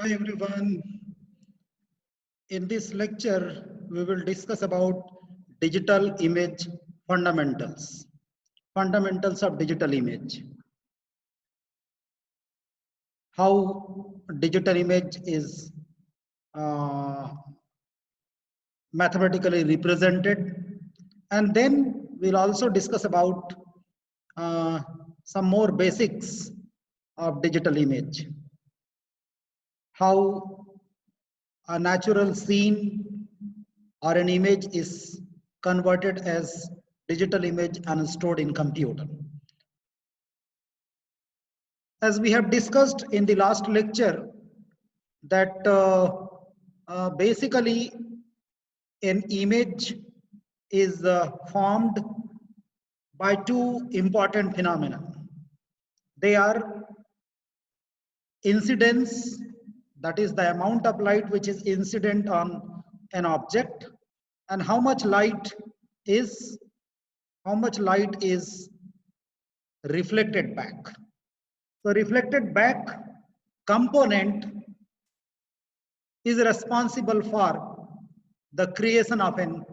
Hi everyone. In this lecture, we will discuss about digital image fundamentals. Fundamentals of digital image. How digital image is uh, mathematically represented. And then we'll also discuss about uh, some more basics of digital image. How a natural scene or an image is converted as digital image and stored in computer. As we have discussed in the last lecture, that basically an image is formed by two important phenomena. They are incidence, that is the amount of light which is incident on an object, and how much light is reflected back. So reflected back component is responsible for the creation of an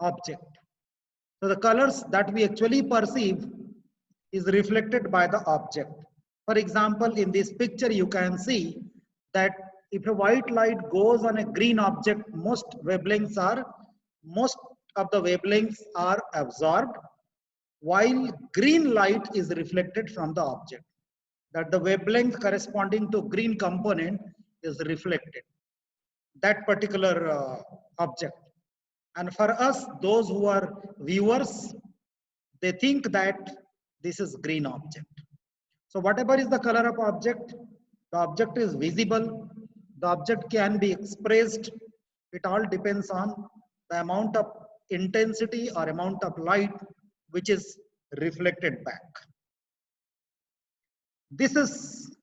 object. So the colors that we actually perceive is reflected by the object. For example, in this picture you can see that if a white light goes on a green object, most of the wavelengths are absorbed, while green light is reflected from the object. That the wavelength corresponding to green component is reflected, that particular object. And for us, those who are viewers, they think that this is green object. So whatever is the color of object, the object is visible, the object can be expressed. It all depends on the amount of intensity or amount of light which is reflected back. This is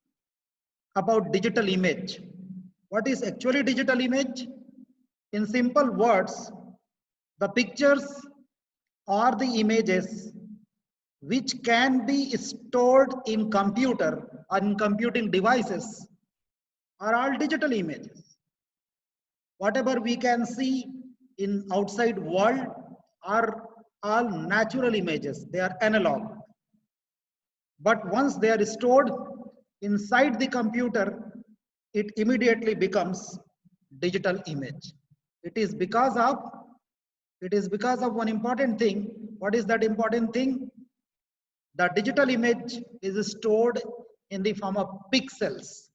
about digital image. What is actually digital image? In simple words, the pictures or the images which can be stored in computer or in computing devices are all digital images. Whatever we can see in outside world are all natural images. They are analog. But once they are stored inside the computer, it immediately becomes digital image. It is because of one important thing. What is that important thing? The digital image is stored in the form of pixels,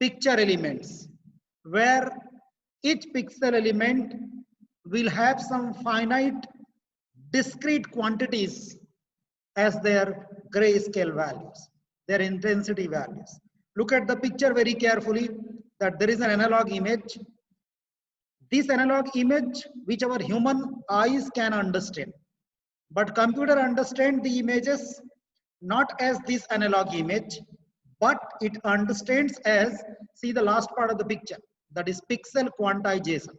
picture elements, where each pixel element will have some finite discrete quantities as their grayscale values, their intensity values. Look at the picture very carefully, that there is an analog image. This analog image, which our human eyes can understand, but computer understand the images not as this analog image, but it understands as, see the last part of the picture, that is pixel quantization.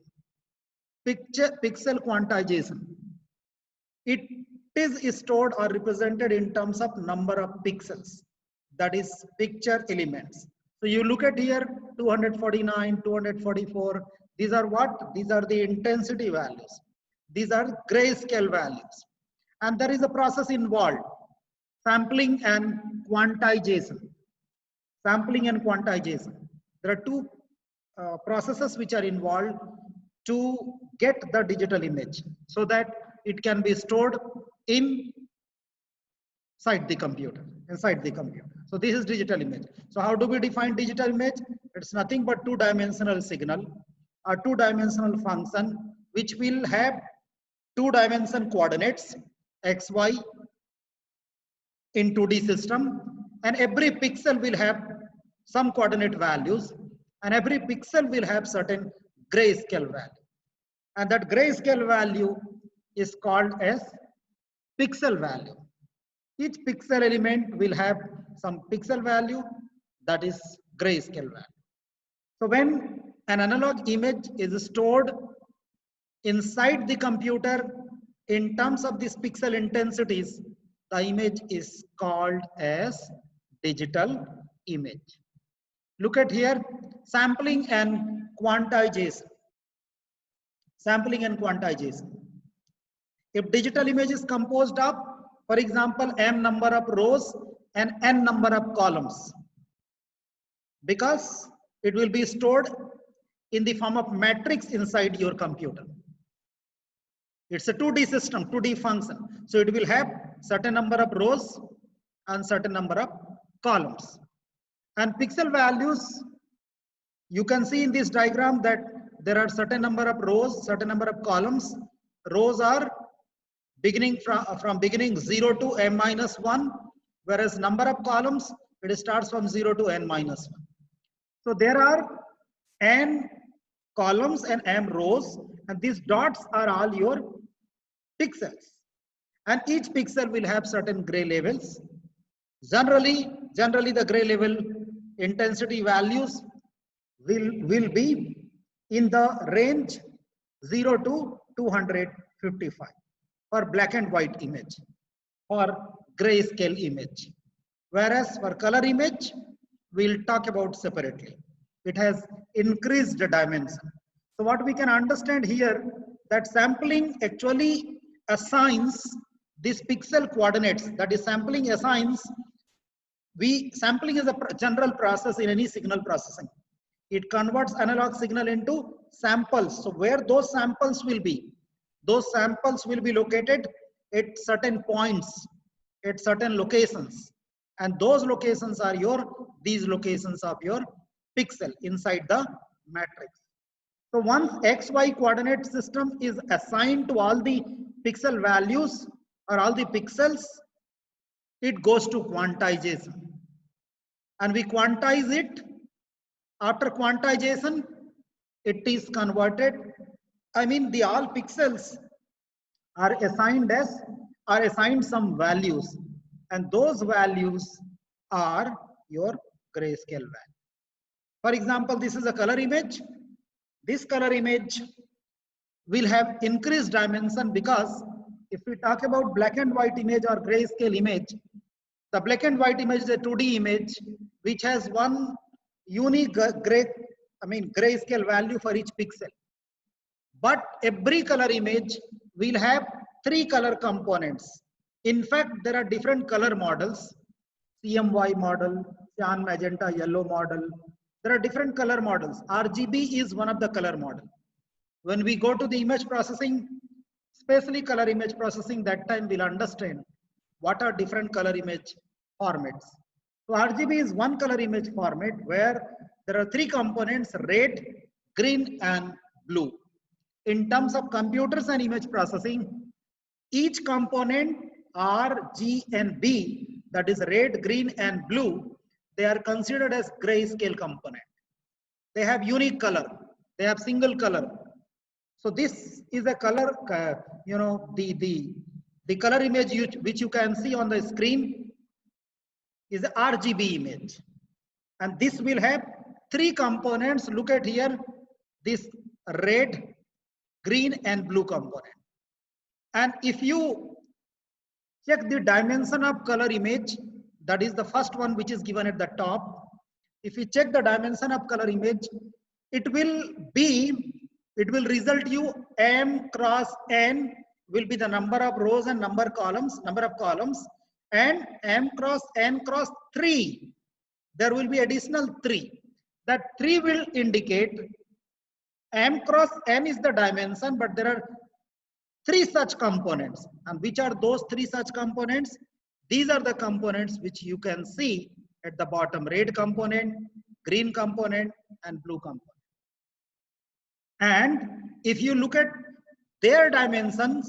Pixel quantization. It is stored or represented in terms of number of pixels, that is picture elements. So you look at here 249, 244, these are what? These are the intensity values. These are grayscale values. And there is a process involved, sampling and quantization. Sampling and quantization. There are two processes which are involved to get the digital image so that it can be stored inside the computer. So this is digital image. So how do we define digital image? It's nothing but two-dimensional signal, a two-dimensional function which will have two-dimensional coordinates x, y in 2D system, and every pixel will have some coordinate values, and every pixel will have certain grayscale value, and that grayscale value is called as pixel value. Each pixel element will have some pixel value, that is grayscale value. So when an analog image is stored inside the computer in terms of these pixel intensities, the image is called as digital image. Look at here, sampling and quantization. Sampling and quantization. If digital image is composed of, for example, m number of rows and n number of columns, because it will be stored in the form of matrix inside your computer. It's a 2D system, 2D function. So it will have certain number of rows and certain number of columns. And pixel values, you can see in this diagram that there are certain number of rows, certain number of columns. Rows are beginning from beginning 0 to m minus 1, whereas number of columns, it starts from 0 to n minus 1. So there are n columns and m rows, and these dots are all your pixels. And each pixel will have certain gray levels. Generally the gray level intensity values will be in the range 0 to 255 for black and white image, for grayscale image. Whereas for color image, we'll talk about separately. It has increased dimension. So what we can understand here, that sampling actually assigns these pixel coordinates, that is sampling assigns, sampling is a general process in any signal processing. It converts analog signal into samples. So where those samples will be located at certain points, at certain locations. And those locations are these locations of your pixel inside the matrix. So once XY coordinate system is assigned to all the pixel values or all the pixels, it goes to quantization. And we quantize it. After quantization, it is converted. The all pixels are assigned some values, and those values are your grayscale value. For example, this is a color image. This color image will have increased dimension, because if we talk about black and white image or grayscale image, the black and white image is a 2D image which has one unique grayscale value for each pixel. But every color image will have 3 color components. In fact, there are different color models, CMY model, cyan, magenta, yellow model. There are different color models. RGB is one of the color model. When we go to the image processing, especially color image processing, that time we'll understand what are different color image formats. So RGB is one color image format where there are 3 components: red, green, and blue. In terms of computers and image processing, each component R, G, and B, that is red, green, and blue, they are considered as grayscale component. They have unique color. They have single color. So this is a color, the color image which you can see on the screen is a RGB image. And this will have 3 components. Look at here, this red, green, and blue component. And if you check the dimension of color image, that is the first one which is given at the top. If you check the dimension of color image, it will result you m cross n will be the number of rows and number of columns, and m cross n cross 3. There will be additional 3. That 3 will indicate m cross n is the dimension, but there are 3 such components. And which are those 3 such components? These are the components which you can see at the bottom: red component, green component, and blue component. And if you look at their dimensions,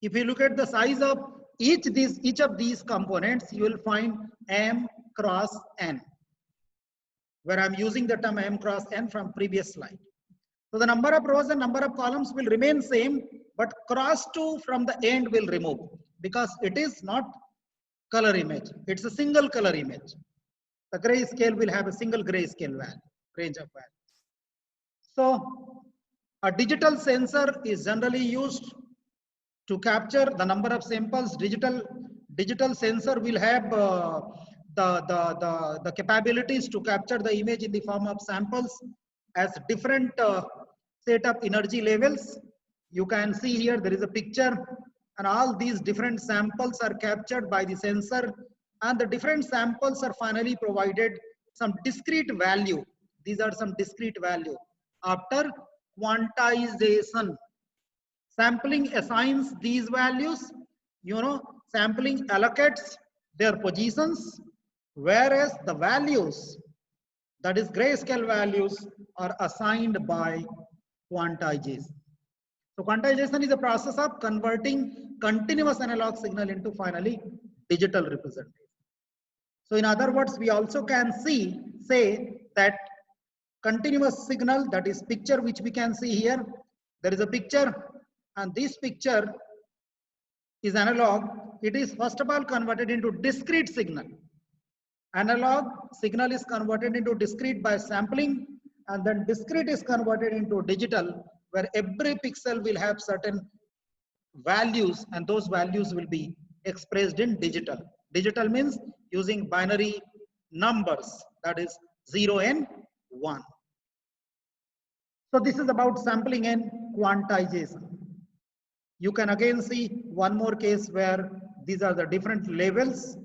if you look at the size of each of these components, you will find m cross n, where I'm using the term m cross n from previous slide. So the number of rows and number of columns will remain same, but cross 2 from the end will remove, because it is not color image. It's a single color image. The grayscale will have a single grayscale value, range of values. So a digital sensor is generally used to capture the number of samples. Digital sensor will have the capabilities to capture the image in the form of samples as different set of energy levels. You can see here there is a picture, and all these different samples are captured by the sensor, and the different samples are finally provided some discrete value. These are some discrete value. After quantization, sampling assigns these values, sampling allocates their positions, whereas the values, that is grayscale values, are assigned by quantization. So quantization is a process of converting continuous analog signal into finally digital representation. So in other words, we also can say that continuous signal, that is picture which we can see here, there is a picture, and this picture is analog. It is first of all converted into discrete signal. Analog signal is converted into discrete by sampling, and then discrete is converted into digital, where every pixel will have certain values, and those values will be expressed in digital. Digital means using binary numbers, that is 0 and 1. So this is about sampling and quantization. You can again see one more case where these are the different levels,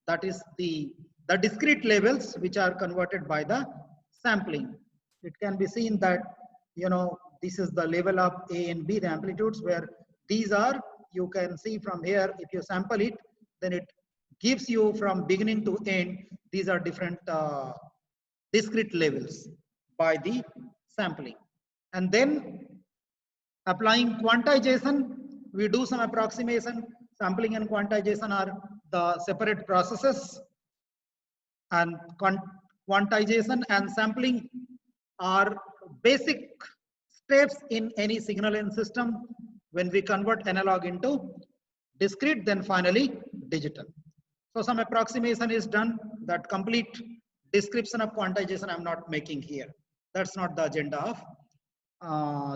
that is the discrete levels which are converted by the sampling. It can be seen that, this is the level of A and B, the amplitudes, where these are, you can see from here, if you sample it, then it gives you from beginning to end, these are different discrete levels by the sampling. And then applying quantization, we do some approximation. Sampling and quantization are the separate processes, and quantization and sampling are basic steps in any signal and system when we convert analog into discrete, then finally digital. So some approximation is done. That complete description of quantization I'm not making here. That's not the agenda of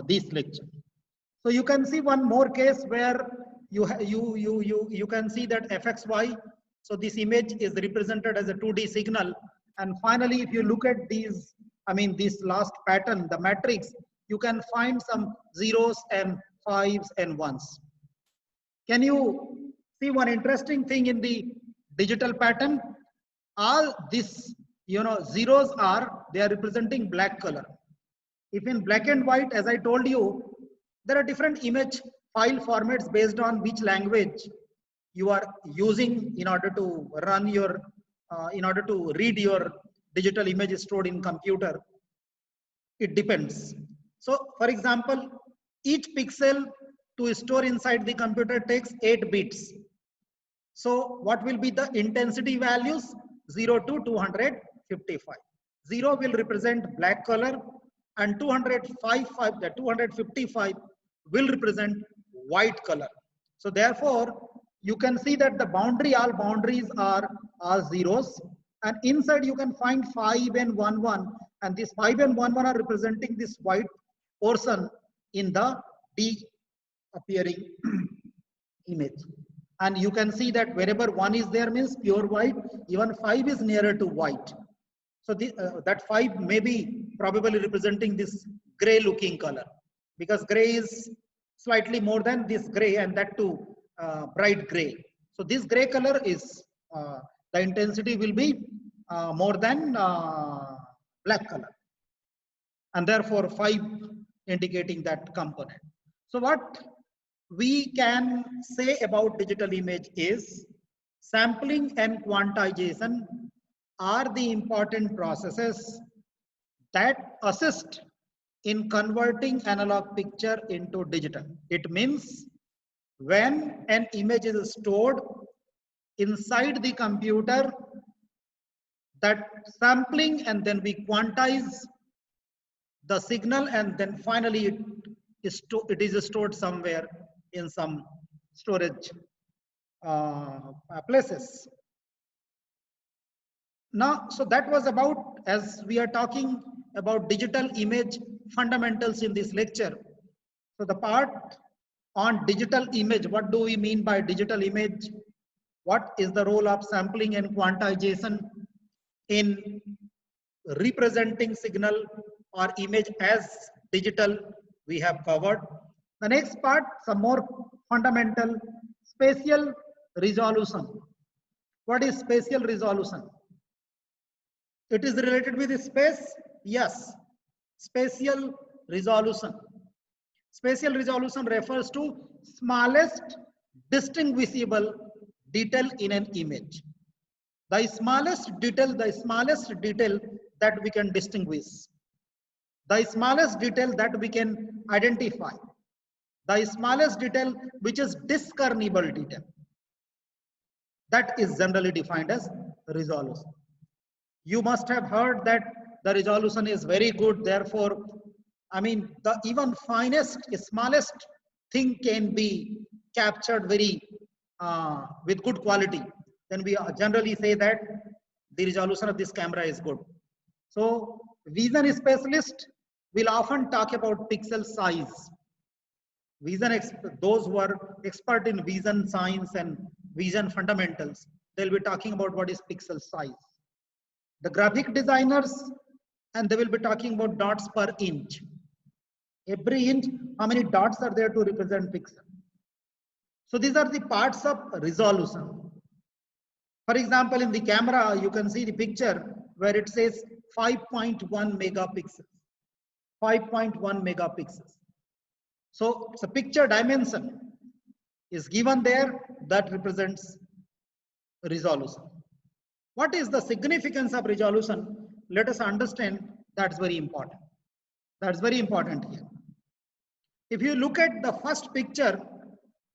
this lecture. So you can see one more case where you can see that fxy. So this image is represented as a 2D signal, and finally if you look at these, this last pattern, the matrix, you can find some zeros and fives and ones. Can you see one interesting thing in the digital pattern? All this, zeros they are representing black color. If in black and white, as I told you, there are different image file formats based on which language you are using in order to run your, in order to read your digital image stored in computer. It depends. So for example, each pixel to store inside the computer takes 8 bits. So what will be the intensity values? 0 to 255. 0 will represent black color, and 255 will represent white color. So therefore, you can see that the boundary, all boundaries are zeros, and inside you can find 5 and 1, 1, and this 5 and 1, 1 are representing this white portion in the D appearing image. And you can see that wherever 1 is there means pure white, even 5 is nearer to white. So that 5 may be probably representing this gray looking color, because gray is slightly more than this gray, and that too bright gray. So this gray color is, the intensity will be more than black color, and therefore 5 indicating that component. So what we can say about digital image is sampling and quantization are the important processes that assist in converting analog picture into digital. It means when an image is stored inside the computer, that sampling, and then we quantize the signal, and then finally it is stored somewhere in some storage places. Now, so that was about, as we are talking about digital image fundamentals in this lecture. So the part on digital image, what do we mean by digital image? What is the role of sampling and quantization in representing signal or image as digital? We have covered. The next part, some more fundamental, spatial resolution. What is spatial resolution? It is related with space? Yes. Spatial resolution. Spatial resolution refers to smallest distinguishable detail in an image. The smallest detail that we can distinguish. The smallest detail that we can identify. The smallest detail which is discernible detail. That is generally defined as resolution. You must have heard that the resolution is very good. Therefore, I mean, the even finest, smallest thing can be captured very with good quality. Then we generally say that the resolution of this camera is good. So, vision specialist will often talk about pixel size. Those who are expert in vision science and vision fundamentals, they'll be talking about what is pixel size. The graphic designers, and they will be talking about dots per inch. Every inch, how many dots are there to represent pixel? So these are the parts of resolution. For example, in the camera, you can see the picture where it says 5.1 megapixels. 5.1 megapixels. So it's a picture dimension is given there that represents resolution. What is the significance of resolution? Let us understand. That's very important. That's very important here. If you look at the first picture,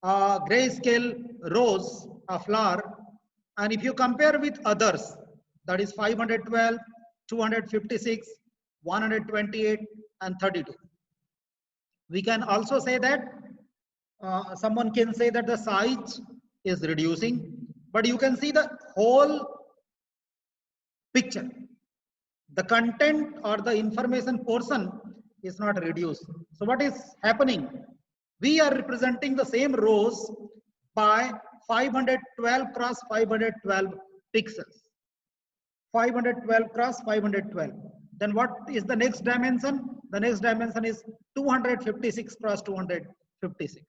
grayscale rose, a flower, and if you compare with others, that is 512, 256, 128, and 32. We can also say that someone can say that the size is reducing, but you can see the whole picture. The content or the information portion is not reduced. So what is happening? We are representing the same rows by 512 cross 512 pixels. 512 cross 512. Then what is the next dimension? The next dimension is 256 cross 256.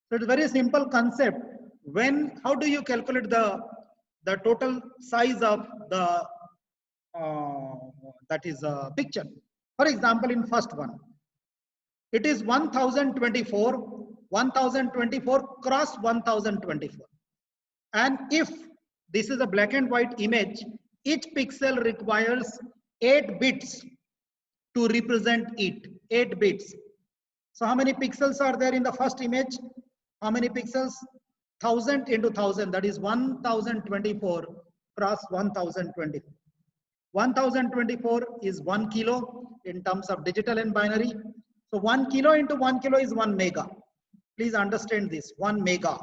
So it's a very simple concept. How do you calculate the total size of the picture? For example, in first one, it is 1024 cross 1024. And if this is a black and white image, each pixel requires 8 bits to represent it. 8 bits. So how many pixels are there in the first image? How many pixels? 1000 into 1000, that is 1024 cross 1024. 1024 is 1 kilo in terms of digital and binary. So 1 kilo into 1 kilo is 1 mega. Please understand this, 1 mega.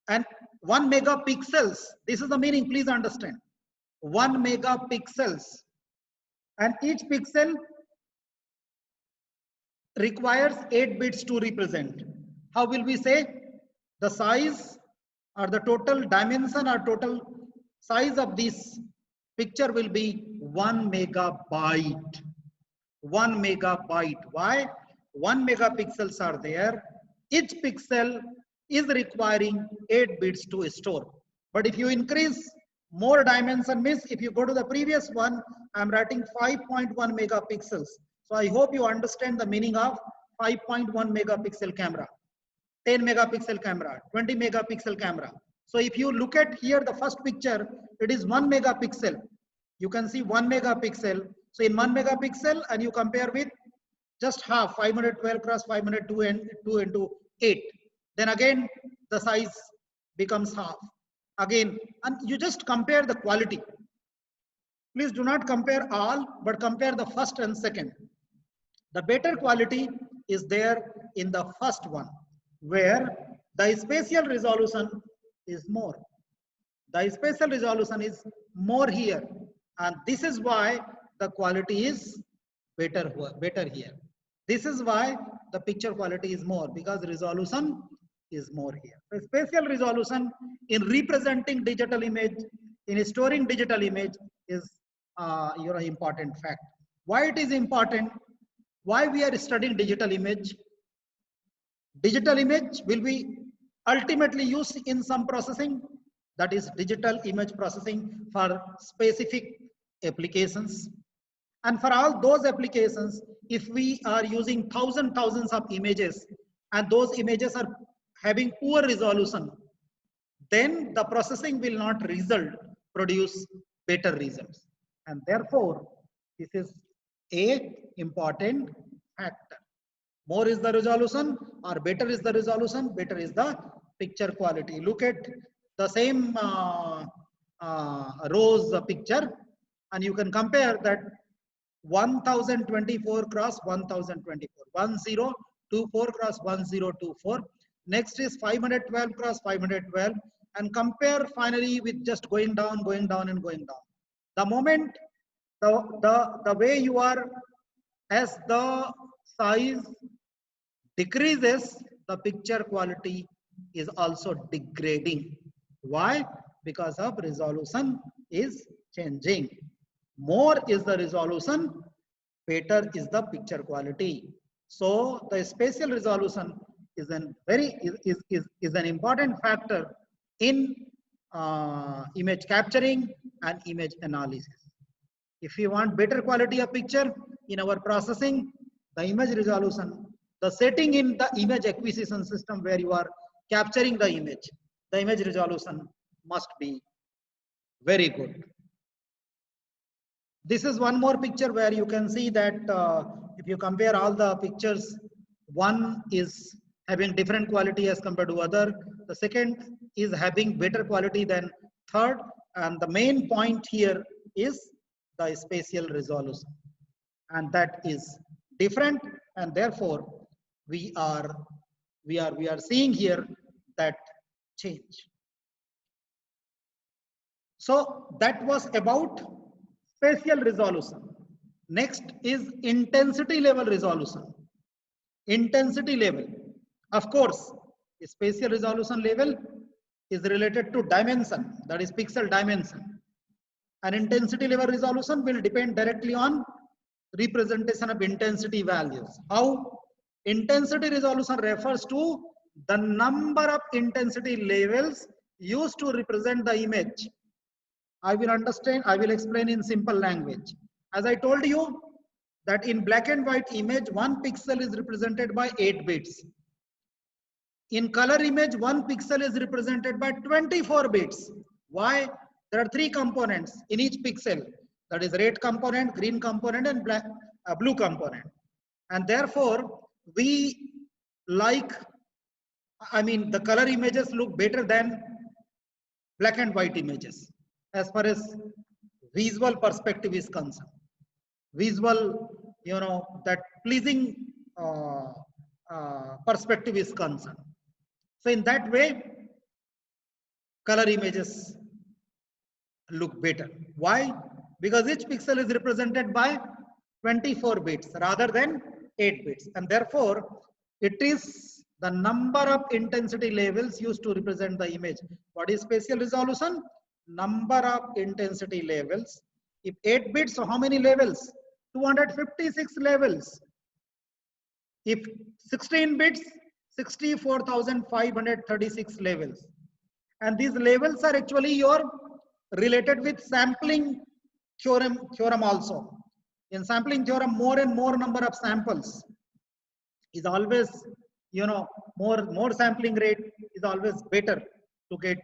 And 1 megapixels, this is the meaning, please understand. 1 megapixels. And each pixel requires 8 bits to represent. How will we say? The size or the total dimension or total size of this picture will be 1 megabyte. 1 megabyte. Why? 1 megapixels are there. Each pixel is requiring 8 bits to store. But if you increase more dimension, means if you go to the previous one, I'm writing 5.1 megapixels. So I hope you understand the meaning of 5.1 megapixel camera, 10 megapixel camera, 20 megapixel camera. So if you look at here, the first picture, it is 1 megapixel. You can see 1 megapixel. So in 1 megapixel, and you compare with just half, 512 cross 502 and 2 into 8. Then again, the size becomes half. Again, and you just compare the quality. Please do not compare all, but compare the first and second. The better quality is there in the first one, where the spatial resolution is more. The spatial resolution is more here. And this is why the quality is better here. This is why the picture quality is more, because resolution is more here. The spatial resolution in representing digital image, in storing digital image is important fact. Why it is important? Why we are studying digital image? Digital image will be ultimately used in some processing, that is digital image processing for specific applications. And for all those applications, if we are using thousands of images and those images are having poor resolution, then the processing will not produce better results. And therefore, this is a important factor. More is the resolution or better is the resolution, better is the picture quality. Look at the same rows picture and you can compare that 1024 cross 1024, 1024 cross 1024. Next is 512 cross 512 and compare finally with just going down and going down. The moment, the way you are, as the size decreases, the picture quality is also degrading. Why? Because of resolution is changing. More is the resolution, better is the picture quality. So the spatial resolution is an important factor in image capturing and image analysis. If you want better quality of picture in our processing, the image resolution, the setting in the image acquisition system where you are capturing the image resolution must be very good. This is one more picture where you can see that if you compare all the pictures, one is having different quality as compared to other. The second is having better quality than third. And the main point here is the spatial resolution. And that is different. And therefore, we are seeing here that change. So that was about spatial resolution. Next is intensity level resolution. Intensity level. Of course, spatial resolution level is related to dimension, that is pixel dimension. And intensity level resolution will depend directly on representation of intensity values. How? Intensity resolution refers to the number of intensity levels used to represent the image. I will explain in simple language. As I told you that in black and white image, 1 pixel is represented by 8 bits. In color image, 1 pixel is represented by 24 bits. Why? There are 3 components in each pixel. That is red component, green component and blue component. And therefore, the color images look better than black and white images as far as visual perspective is concerned. Visual, that pleasing perspective is concerned. So in that way, color images look better. Why? Because each pixel is represented by 24 bits rather than 8 bits. And therefore, it is the number of intensity levels used to represent the image. What is spatial resolution? Number of intensity levels. If 8 bits, so how many levels? 256 levels. If 16 bits, 64,536 levels. And these levels are actually related with sampling theorem also. In sampling theorem, more and more number of samples is always, more sampling rate is always better to get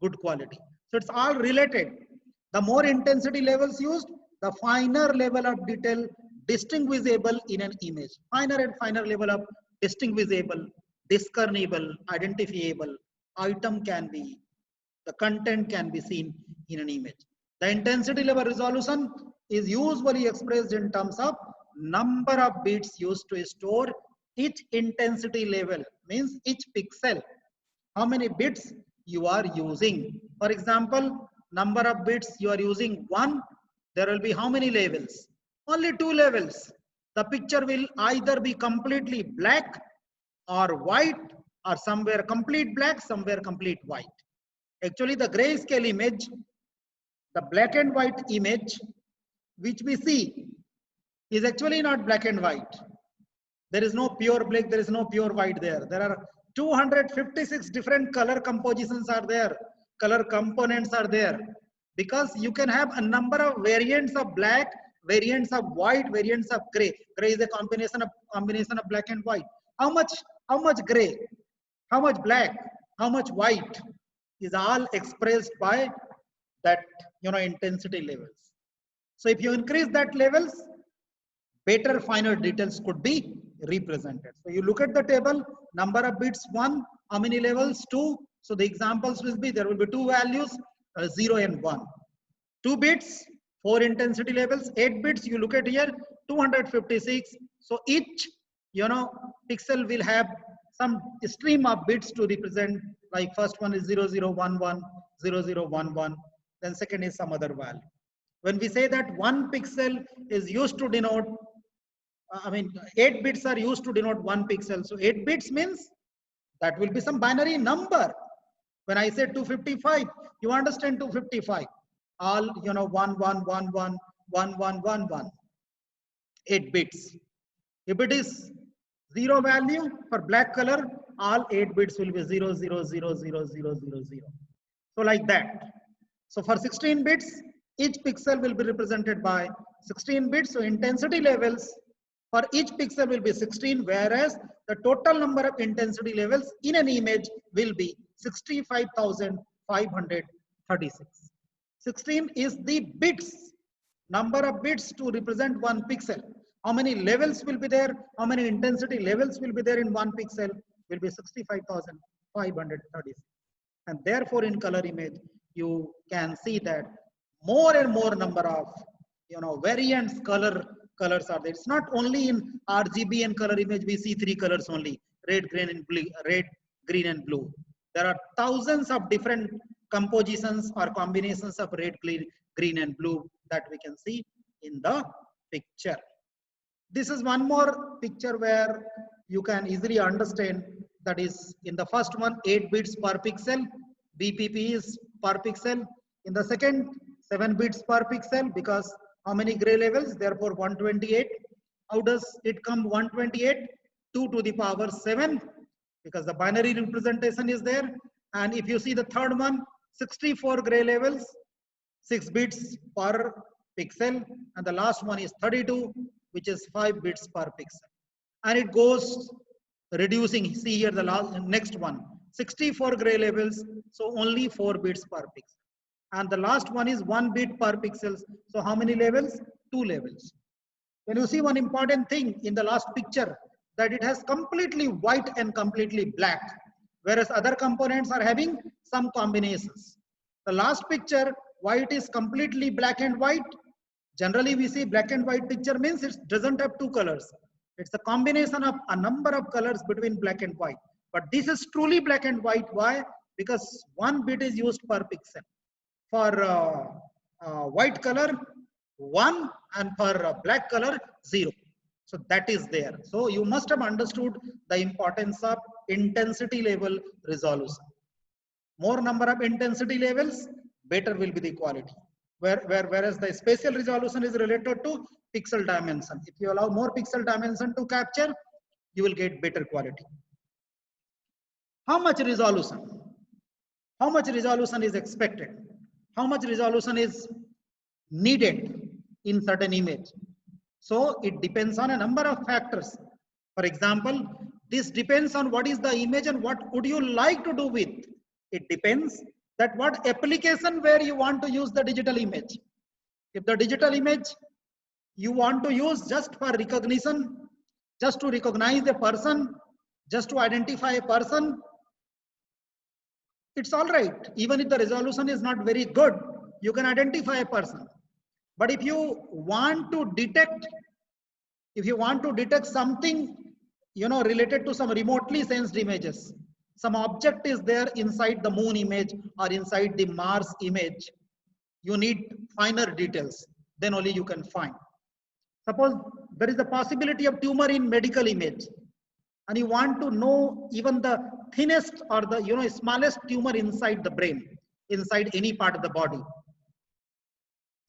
good quality. So it's all related. The more intensity levels used, the finer level of detail distinguishable in an image. Finer and finer level of distinguishable, discernible, identifiable item can be, the content can be seen in an image. The intensity level resolution is usually expressed in terms of number of bits used to store each intensity level, means each pixel. How many bits you are using? For example, number of bits you are using 1, there will be how many levels? Only 2 levels. The picture will either be completely black or white are somewhere complete black, somewhere complete white. Actually, the grayscale image, the black and white image, which we see is actually not black and white. There is no pure black, there is no pure white there. There are 256 different color compositions are there, color components are there. Because you can have a number of variants of black, variants of white, variants of gray. Gray is a combination of black and white. How much gray, how much black, how much white is all expressed by that intensity levels. So if you increase that levels, better finer details could be represented. So you look at the table, number of bits 1, how many levels 2. So the examples will be, there will be 2 values, 0 and 1. 2 bits, 4 intensity levels. 8 bits, you look at here, 256. So each pixel will have some stream of bits to represent, like first one is 0011, 0011, then second is some other value. When we say that 1 pixel is used to denote, 8 bits are used to denote 1 pixel. So 8 bits means that will be some binary number. When I say 255, you understand 255. All 1111, 1111. 8 bits. If it is 0 value for black color, all 8 bits will be 0, 0, 0, 0, 0, 0, 0. So like that. So for 16 bits, each pixel will be represented by 16 bits. So intensity levels for each pixel will be 16, whereas the total number of intensity levels in an image will be 65,536. 16 is the bits, number of bits to represent 1 pixel. How many levels will be there? How many intensity levels will be there in 1 pixel? Will be 65,536. And therefore, in color image, you can see that more and more number of variants colors are there. It's not only in RGB and color image we see 3 colors only: red, green, and blue. Red, green, and blue. There are thousands of different compositions or combinations of red, green, and blue that we can see in the picture. This is one more picture where you can easily understand. That is, in the first one, 8 bits per pixel. BPP is per pixel. In the second, 7 bits per pixel, because how many gray levels? Therefore 128. How does it come 128? 2 to the power 7, because the binary representation is there. And if you see the third one, 64 gray levels, 6 bits per pixel. And the last one is 32, which is 5 bits per pixel. And it goes reducing. See here the next one, 64 gray levels, so only 4 bits per pixel. And the last one is 1 bit per pixels. So how many levels? 2 levels. When you see one important thing in the last picture, that it has completely white and completely black, whereas other components are having some combinations. The last picture, white is completely black and white. Generally we see black and white picture means it doesn't have 2 colors. It's a combination of a number of colors between black and white. But this is truly black and white. Why? Because 1 bit is used per pixel. For white color 1, and for black color 0. So that is there. So you must have understood the importance of intensity level resolution. More number of intensity levels, better will be the quality. Whereas the spatial resolution is related to pixel dimension. If you allow more pixel dimension to capture, you will get better quality. How much resolution? How much resolution is expected? How much resolution is needed in certain image? So it depends on a number of factors. For example, this depends on what is the image and what would you like to do with. It depends that what application where you want to use the digital image. If the digital image you want to use just for recognition, just to recognize a person, just to identify a person, it's all right. Even if the resolution is not very good, you can identify a person. But if you want to detect, something, related to some remotely sensed images, some object is there inside the moon image or inside the Mars image, you need finer details, then only you can find. Suppose there is a possibility of tumor in medical image. and you want to know even the thinnest or the smallest tumor inside the brain, inside any part of the body,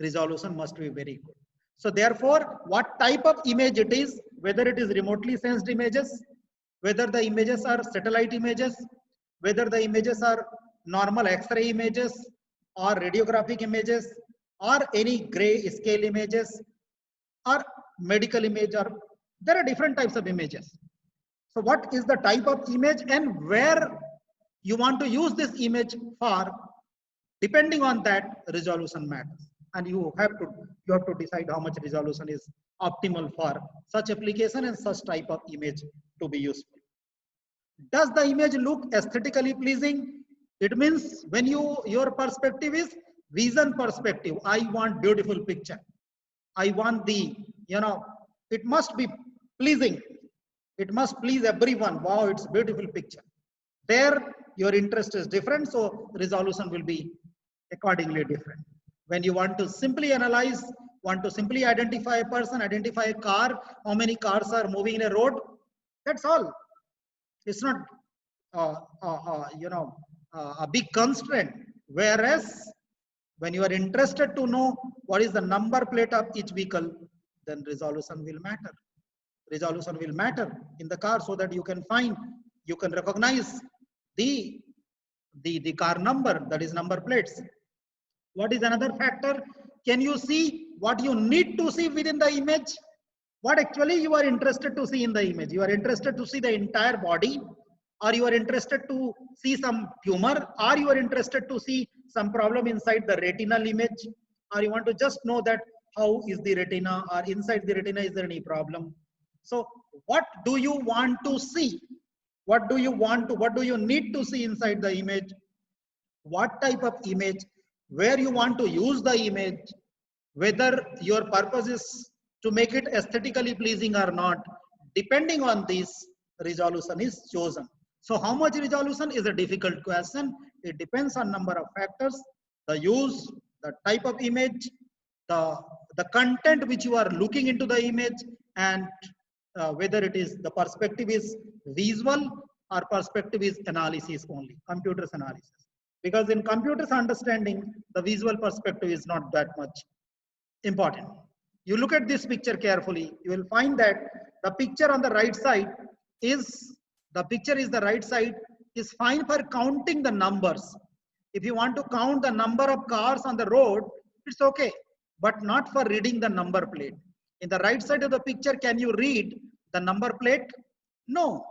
resolution must be very good. So therefore, what type of image it is, whether it is remotely sensed images, whether the images are satellite images, whether the images are normal X-ray images or radiographic images or any gray scale images or medical image, or there are different types of images. So what is the type of image and where you want to use this image for, depending on that, resolution matters. And you have to decide how much resolution is optimal for such application and such type of image to be useful. Does the image look aesthetically pleasing? It means when your perspective is vision perspective. I want beautiful picture. I want the, it must be pleasing. It must please everyone. Wow, it's a beautiful picture. There, your interest is different, so resolution will be accordingly different. When you want to simply analyze, want to simply identify a person, identify a car, how many cars are moving in a road, that's all. It's not, a big constraint. Whereas, when you are interested to know what is the number plate of each vehicle, then resolution will matter. Resolution will matter in the car so that you can find, you can recognize the car number, that is number plates. What is another factor? Can you see what you need to see within the image? What actually you are interested to see in the image? You are interested to see the entire body, or you are interested to see some tumor, or you are interested to see some problem inside the retinal image, or you want to just know that how is the retina, or inside the retina is there any problem. So what do you want to see? What do you need to see inside the image? What type of image, where you want to use the image, whether your purpose is to make it aesthetically pleasing or not, depending on this, resolution is chosen. So how much resolution is a difficult question. It depends on number of factors, the use, the type of image, the content which you are looking into the image, and whether it is the perspective is visual or perspective is analysis only, computer's analysis. Because in computer's understanding, the visual perspective is not that much important. You look at this picture carefully, you will find that the picture on the right side is, is fine for counting the numbers. If you want to count the number of cars on the road, it's okay, but not for reading the number plate. In the right side of the picture, can you read the number plate? No.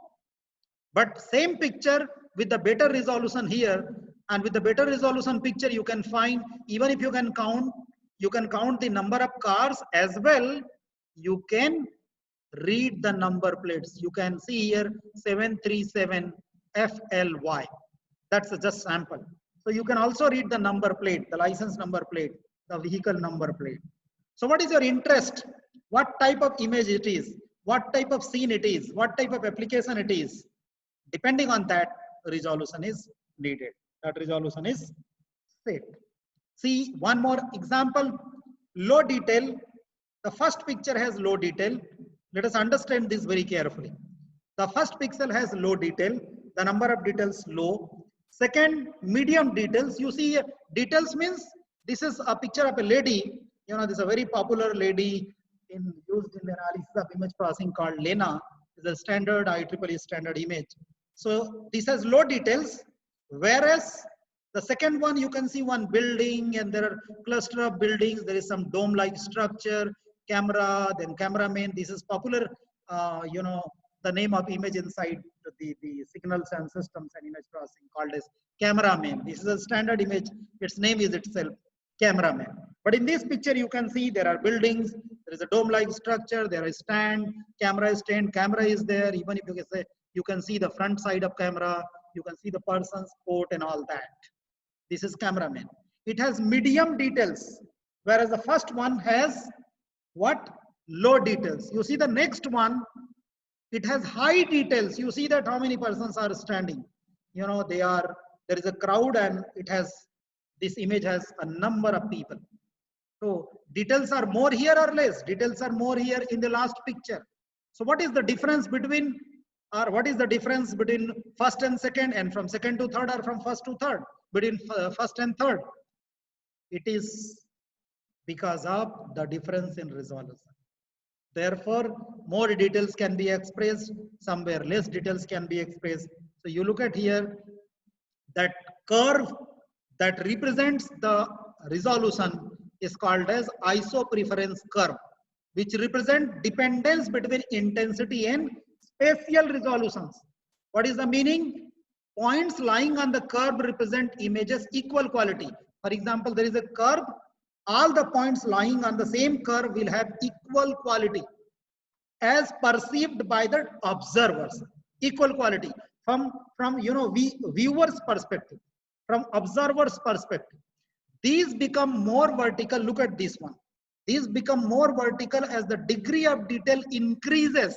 But same picture with the better resolution here, and with the better resolution picture, you can find, even if you can count the number of cars as well, you can read the number plates. You can see here 737 FLY. That's just sample. So you can also read the number plate, the license number plate, the vehicle number plate. So what is your interest? What type of image it is? What type of scene it is? What type of application it is? Depending on that, resolution is needed. That resolution is set. See one more example. Low detail. The first picture has low detail. Let us understand this very carefully. The first pixel has low detail. The number of details low. Second, medium details. You see, details means this is a picture of a lady. This is a very popular lady used in the analysis of image processing called Lena. It's a standard IEEE standard image. So this has low details, whereas the second one, you can see one building and there are cluster of buildings. There is some dome-like structure, camera, then cameraman. This is popular, the name of image inside the signals and systems and image processing called as cameraman. This is a standard image. Its name is itself cameraman. But in this picture, you can see there are buildings. There is a dome-like structure. There is stand, camera stand, camera is there. Even if you can say, you can see the front side of camera. You can see the person's coat and all that. This is cameraman. It has medium details, whereas the first one has what? Low details. You see the next one, it has high details. You see that how many persons are standing. There is a crowd and this image has a number of people. So details are more here or less? Details are more here in the last picture. So what is the difference between or what is the difference between first and second, and from second to third, or from first to third, between first and third? It is because of the difference in resolution. Therefore, more details can be expressed, somewhere less details can be expressed. So you look at here, that curve that represents the resolution is called as isopreference curve, which represent dependence between intensity and spatial resolutions. What is the meaning? Points lying on the curve represent images equal quality. For example, there is a curve, all the points lying on the same curve will have equal quality as perceived by the observers. Equal quality from viewers perspective, from observers perspective. These become more vertical. Look at this one. These become more vertical as the degree of detail increases.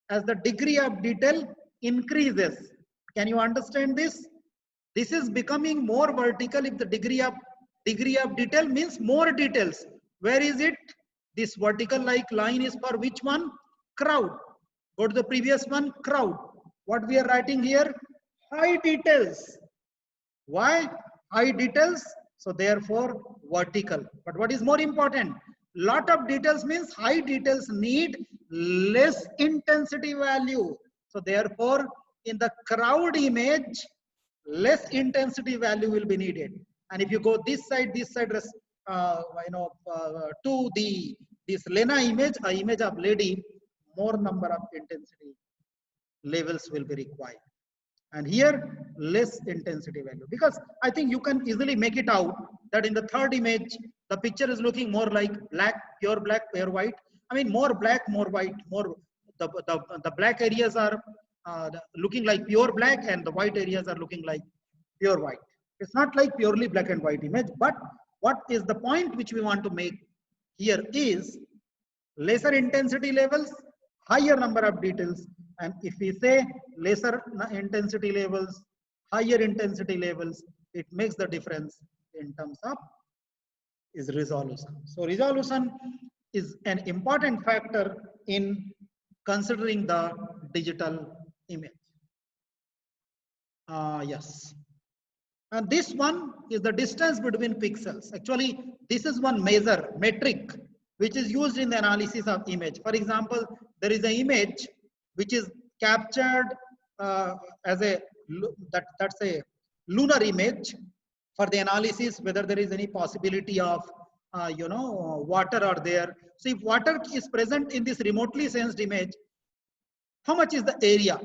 As the degree of detail increases. Can you understand this? This is becoming more vertical if the degree of detail means more details. Where is it? This vertical like line is for which one? Crowd. Go to the previous one, crowd. What we are writing here? High details. Why? High details. So therefore vertical. But what is more important? Lot of details means high details need less intensity value. So therefore in the crowd image, less intensity value will be needed. And if you go this side, to this Lena image, a image of lady, more number of intensity levels will be required. And here less intensity value, because I think you can easily make it out that in the third image, the picture is looking more like black, pure white. I mean, more black, more white, more the black areas are looking like pure black, and the white areas are looking like pure white. It's not like purely black and white image, but what is the point which we want to make here is lesser intensity levels, higher number of details. And if we say lesser intensity levels, higher intensity levels, it makes the difference in terms of is resolution. So resolution is an important factor in considering the digital image. Yes. And this one is the distance between pixels. Actually, this is one metric, which is used in the analysis of image. For example, there is an image which is captured as that's a lunar image for the analysis, whether there is any possibility of water or there. So if water is present in this remotely sensed image, how much is the area?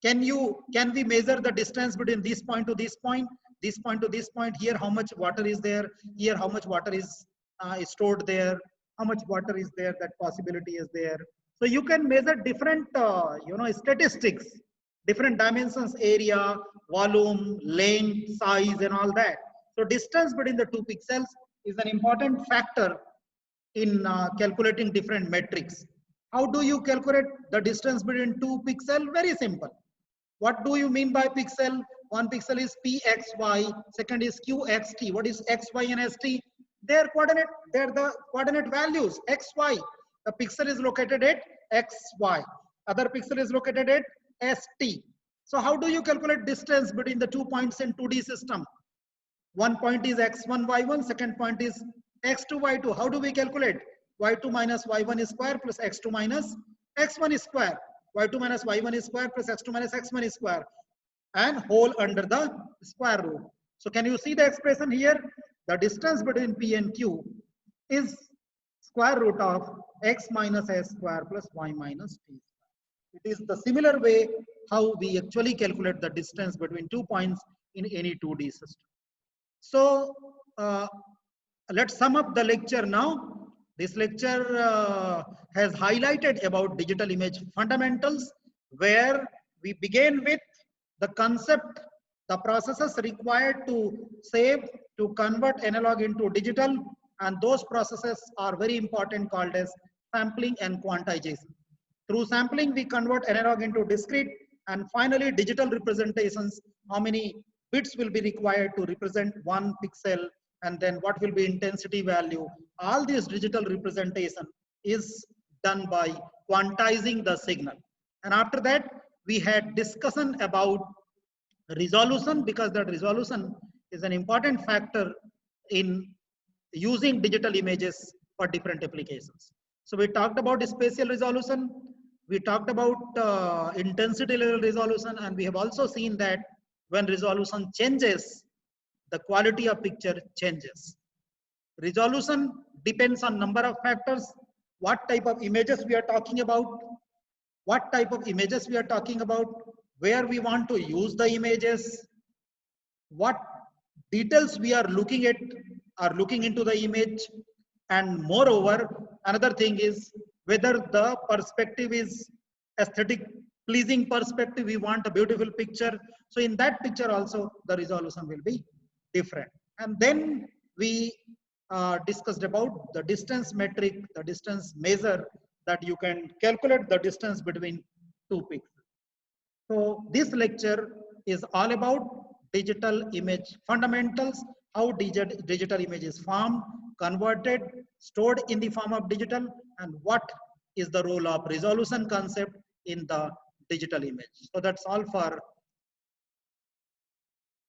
Can we measure the distance between this point to this point, this point to this point? Here, how much water is there? Here, how much water is stored there? How much water is there? That possibility is there. So you can measure different, statistics, different dimensions, area, volume, length, size, and all that. So distance between the two pixels is an important factor in calculating different metrics. How do you calculate the distance between two pixels? Very simple. What do you mean by pixel? One pixel is pxy, second is qxt. What is x, y, and st? They're the coordinate values, x, y. The pixel is located at xy. Other pixel is located at st. So how do you calculate distance between the 2 points in 2D system? One point is x1, y1, second point is x2, y2. How do we calculate? y2 minus y1 is square plus x2 minus x1 is square. y2 minus y1 is square plus x2 minus x1 is square, and whole under the square root. So can you see the expression here? The distance between P and Q is square root of x minus s square plus y minus t square. It is the similar way how we actually calculate the distance between 2 points in any 2D system. So let's sum up the lecture now. This lecture has highlighted about digital image fundamentals, where we begin with the concept, the processes required to save, to convert analog into digital, and those processes are very important, called as sampling and quantization. Through sampling, we convert analog into discrete, and finally digital representations, how many bits will be required to represent one pixel, and then what will be intensity value. All this digital representation is done by quantizing the signal. And after that, we had discussion about resolution, because that resolution is an important factor in using digital images for different applications. So we talked about spatial resolution, we talked about intensity level resolution, and we have also seen that when resolution changes, the quality of picture changes. Resolution depends on number of factors, what type of images we are talking about, where we want to use the images, what details we are looking at or looking into the image, and moreover, another thing is whether the perspective is aesthetic pleasing perspective, we want a beautiful picture. So in that picture also the resolution will be different. And then we discussed about the distance metric, the distance measure, that you can calculate the distance between two pixels. So this lecture is all about digital image fundamentals, how digital image is formed, converted, stored in the form of digital, and what is the role of resolution concept in the digital image. So that's all for